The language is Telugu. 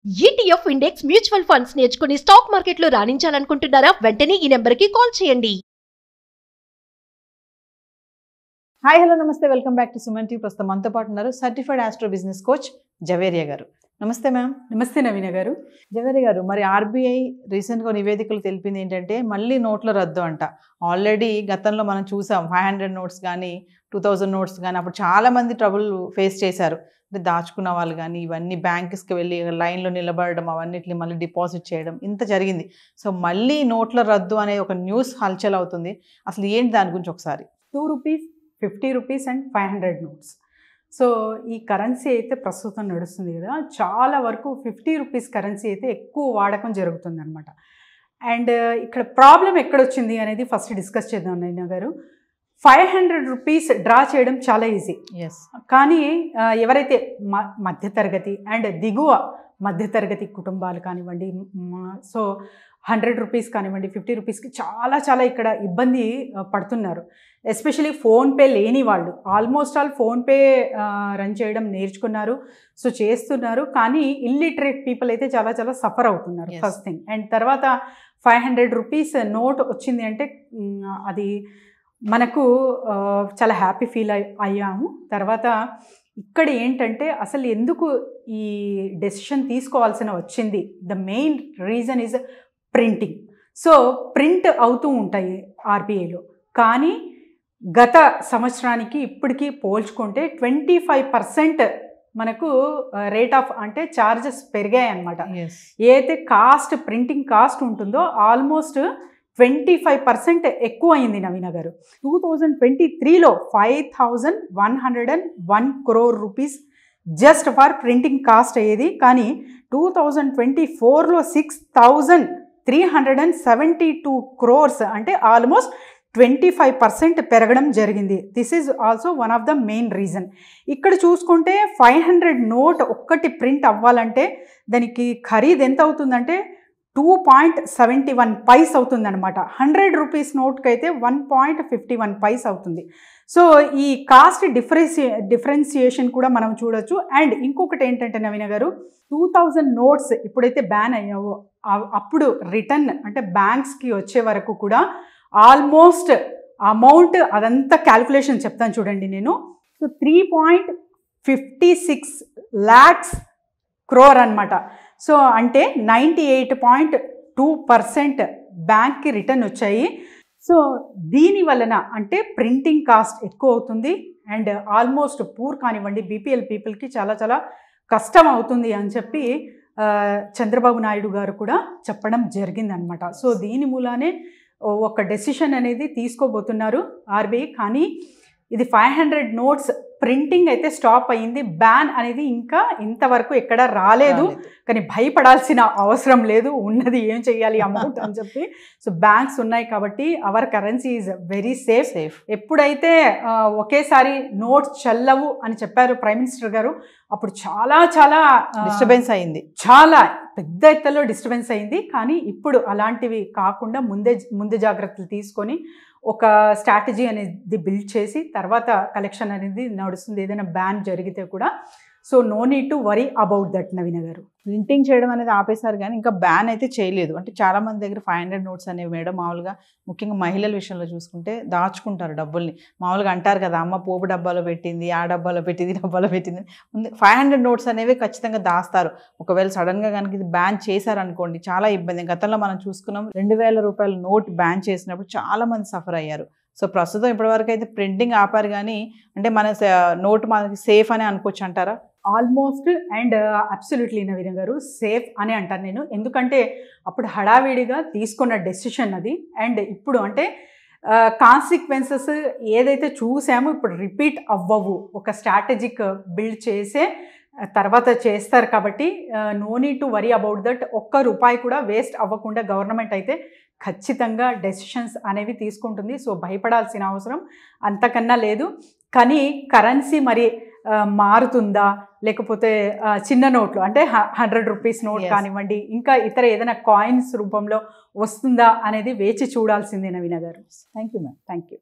ETF ఇండెక్స్ మ్యూచువల్ ఫండ్స్ నేర్చుకుని స్టాక్ మార్కెట్లో రాణించాలనుకుంటున్నారా? వెంటనే ఈ నెంబర్కి కాల్ చేయండి. హాయ్ హలో నమస్తే, welcome back to Suman TV. ప్రస్తుతం మనతో పాటు ఉన్నారు certified astro business coach Javeria గారు. నమస్తే మ్యామ్. నమస్తే నవీన గారు. జవేరియా గారు, మరి ఆర్బీఐ రీసెంట్గా నివేదికలు తెలిపింది ఏంటంటే మళ్ళీ నోట్ల రద్దు అంట. ఆల్రెడీ గతంలో మనం చూసాం 500 నోట్స్ కానీ 2000 నోట్స్ కానీ అప్పుడు చాలామంది ట్రబుల్ ఫేస్ చేశారు. అంటే దాచుకున్న వాళ్ళు కానీ ఇవన్నీ బ్యాంక్స్కి వెళ్ళి లైన్లో నిలబడడం, అవన్నిటిని మళ్ళీ డిపాజిట్ చేయడం, ఇంత జరిగింది. సో మళ్ళీ నోట్ల రద్దు అనే ఒక న్యూస్ హల్చల్ అవుతుంది. అసలు ఏంటి దాని గురించి ఒకసారి? 2 rupees, 50 rupees and 500 notes. So ఈ కరెన్సీ అయితే ప్రస్తుతం నడుస్తుంది కదా, చాలా వరకు 50 రూపీస్ కరెన్సీ అయితే ఎక్కువ వాడకం జరుగుతుంది అనమాట. అండ్ ఇక్కడ ప్రాబ్లం ఎక్కడొచ్చింది అనేది ఫస్ట్ డిస్కస్ చేద్దాం నైనా గారు. 500 రూపీస్ డ్రా చేయడం చాలా ఈజీ. ఎస్. కానీ ఎవరైతే మధ్యతరగతి అండ్ దిగువ మధ్యతరగతి కుటుంబాలు కానివ్వండి, సో 100 రూపీస్ కానివ్వండి, 50 రూపీస్కి చాలా చాలా ఇక్కడ ఇబ్బంది పడుతున్నారు. ఎస్పెషలీ ఫోన్పే లేని వాళ్ళు ఆల్మోస్ట్ ఆల్ ఫోన్పే రన్ చేయడం నేర్చుకున్నారు, సో చేస్తున్నారు. కానీ ఇల్లిటరేట్ పీపుల్ అయితే చాలా చాలా సఫర్ అవుతున్నారు. First thing. అండ్ తర్వాత 500 రూపీస్ నోట్ వచ్చింది అంటే అది మనకు చాలా హ్యాపీ ఫీల్ అయ్యాము. తర్వాత ఇక్కడ ఏంటంటే అసలు ఎందుకు ఈ డెసిషన్ తీసుకోవాల్సిన వచ్చింది, the main reason is printing. So print అవుతూ ఉంటాయి ఆర్బీఐలో, కానీ గత సంవత్సరానికి ఇప్పటికీ పోల్చుకుంటే 25% మనకు రేట్ ఆఫ్ అంటే ఛార్జెస్ పెరిగాయి అన్నమాట. ఏదైతే కాస్ట్ ప్రింటింగ్ కాస్ట్ ఉంటుందో ఆల్మోస్ట్ 25% ఎక్కువ అయింది నవీన గారు. 2023లో 5101 crore rupees just for printing cost అయ్యేది. కానీ 2024లో 6372 crores అంటే ఆల్మోస్ట్ 25% పెరగడం జరిగింది. This is also one of the main reason. ఇక్కడ చూసుకుంటే 500 నోట్ ఒక్కటి ప్రింట్ అవ్వాలంటే దానికి ఖరీదు ఎంత అవుతుందంటే 2.71 పైస్ అవుతుందన్నమాట. 100 రూపీస్ నోట్కి అయితే 1.51 పైస్ అవుతుంది. సో ఈ కాస్ట్ డిఫరెన్సియేషన్ కూడా మనం చూడొచ్చు. అండ్ ఇంకొకటి ఏంటంటే నవీన గారు, 2000 నోట్స్ ఎప్పుడైతే బ్యాన్ అయ్యావో అప్పుడు రిటర్న్ అంటే బ్యాంక్స్కి వచ్చే వరకు కూడా ఆల్మోస్ట్ అమౌంట్ అదంతా క్యాల్కులేషన్ చెప్తాను చూడండి నేను. సో 3.56 lakhs crore అనమాట. సో అంటే 98.2% బ్యాంక్కి రిటర్న్ వచ్చాయి. సో దీని వలన అంటే ప్రింటింగ్ కాస్ట్ ఎక్కువ అవుతుంది అండ్ ఆల్మోస్ట్ పూర్ కానివ్వండి బీపీఎల్ పీపుల్కి చాలా చాలా కష్టం అవుతుంది అని చెప్పి చంద్రబాబు నాయుడు గారు కూడా చెప్పడం జరిగిందనమాట. సో దీని మూలానే ఒక డెసిషన్ అనేది తీసుకోబోతున్నారు ఆర్బీఐ. కానీ ఇది 500 నోట్స్ ప్రింటింగ్ అయితే స్టాప్ అయ్యింది. బ్యాన్ అనేది ఇంకా ఇంతవరకు ఎక్కడ రాలేదు. కానీ భయపడాల్సిన అవసరం లేదు, ఉన్నది ఏం చేయాలి అమౌంట్ అని చెప్పి. సో బ్యాంక్స్ ఉన్నాయి కాబట్టి our currency is very safe. ఎప్పుడైతే ఒకేసారి నోట్స్ చెల్లవు అని చెప్పారు ప్రైమ్ మినిస్టర్ గారు, అప్పుడు చాలా చాలా డిస్టర్బెన్స్ అయింది, చాలా పెద్ద ఎత్తులో డిస్టర్బెన్స్ అయింది. కానీ ఇప్పుడు అలాంటివి కాకుండా ముందే జాగ్రత్తలు తీసుకొని ఒక స్ట్రాటజీ అనేది బిల్డ్ చేసి తర్వాత కలెక్షన్ అనేది నడుస్తుంది ఏదైనా బ్యాన్ జరిగితే కూడా. So no need to worry about that Naveena గారు. ప్రింటింగ్ చేయడం అనేది ఆపేశారు కానీ ఇంకా బ్యాన్ అయితే చేయలేదు. అంటే చాలా మంది దగ్గర 500 నోట్స్ అనేవి మేడం మామూలుగా ముఖ్యంగా మహిళల విషయంలో చూసుకుంటే దాచుకుంటారు డబ్బుల్ని. మామూలుగా అంటారు కదా, అమ్మ పోపు డబ్బాలో పెట్టింది, ఆ డబ్బాలో పెట్టింది, డబ్బాలో పెట్టింది. 500 నోట్స్ అనేవి ఖచ్చితంగా దాస్తారు. ఒకవేళ సడన్గా కనుక ఇది బ్యాన్ చేశారనుకోండి చాలా ఇబ్బంది. గతంలో మనం చూసుకున్నాం 2000 రూపాయల నోట్ బ్యాన్ చేసినప్పుడు చాలా మంది సఫర్ అయ్యారు. సో ప్రస్తుతం ఇప్పటివరకు అయితే ప్రింటింగ్ ఆపారు కానీ అంటే మన నోట్ మనకి సేఫ్ అని అనుకోవచ్చు అంటారా? ఆల్మోస్ట్ అండ్ అబ్సల్యూట్లీ నవీన గారు సేఫ్ అని అంటాను నేను. ఎందుకంటే అప్పుడు హడావిడిగా తీసుకున్న డెసిషన్ అది. అండ్ ఇప్పుడు అంటే కాన్సిక్వెన్సెస్ ఏదైతే చూసామో ఇప్పుడు రిపీట్ అవ్వవు. ఒక స్ట్రాటజిక్ బిల్డ్ చేసే తర్వాత చేస్తారు కాబట్టి no need to worry about that. ఒక్క రూపాయి కూడా వేస్ట్ అవ్వకుండా గవర్నమెంట్ అయితే ఖచ్చితంగా డెసిషన్స్ అనేవి తీసుకుంటుంది. సో భయపడాల్సిన అవసరం అంతకన్నా లేదు. కానీ కరెన్సీ మరి మారుతుందా లేకపోతే చిన్న నోట్లు అంటే 100 రూపీస్ నోట్ కానివ్వండి ఇంకా ఇతర ఏదైనా కాయిన్స్ రూపంలో వస్తుందా అనేది వేచి చూడాల్సిందే నవీన గారు. Thank you ma'am. Thank you.